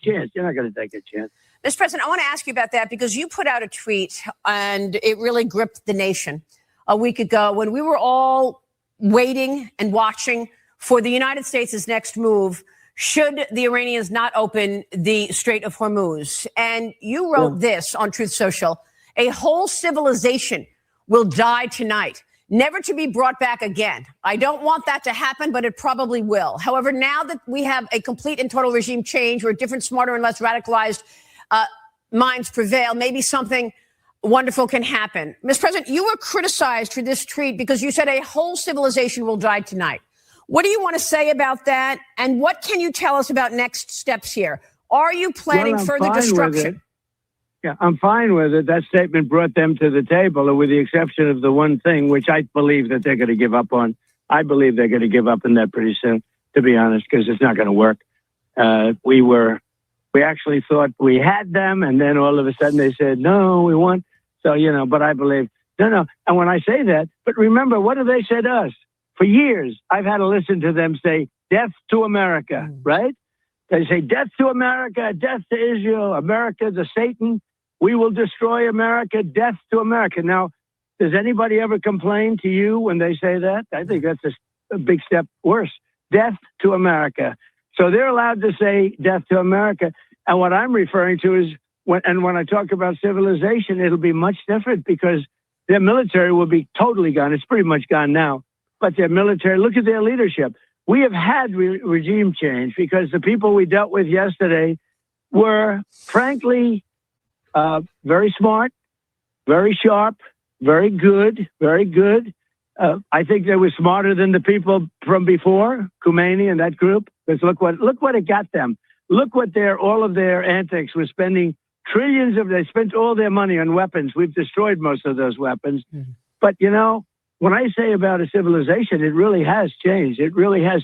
chance. You're not going to take a chance. Mr. President, I want to ask you about that because you put out a tweet and it really gripped the nation a week ago when we were all waiting and watching for the United States' next move should the Iranians not open the Strait of Hormuz. And you wrote this on Truth Social: a whole civilization will die tonight, never to be brought back again. I don't want that to happen, but it probably will. However, now that we have a complete and total regime change where different, smarter, and less radicalized minds prevail, maybe something wonderful can happen. Mr. President, you were criticized for this tweet because you said a whole civilization will die tonight. What do you want to say about that? And what can you tell us about next steps here? Are you planning further destruction? Yeah, I'm fine with it. That statement brought them to the table, with the exception of the one thing, which I believe that they're going to give up on. I believe they're going to give up on that pretty soon, to be honest, because it's not going to work. We actually thought we had them, and then all of a sudden they said, no, we won't. So, but I believe, no. And when I say that, but remember, what have they said to us? For years, I've had to listen to them say, death to America, right? They say, death to America, death to Israel, America, the Satan. We will destroy America, death to America. Now, does anybody ever complain to you when they say that? I think that's a big step worse. Death to America. So they're allowed to say death to America. And what I'm referring to is, when I talk about civilization, it'll be much different because their military will be totally gone. It's pretty much gone now. But their military, look at their leadership. We have had regime change because the people we dealt with yesterday were, frankly, very smart, very sharp, very good. I think they were smarter than the people from before, Khomeini and that group. Because look what it got them. Look what all of their antics were spending they spent all their money on weapons. We've destroyed most of those weapons. Mm-hmm. But when I say about a civilization, it really has changed. It really has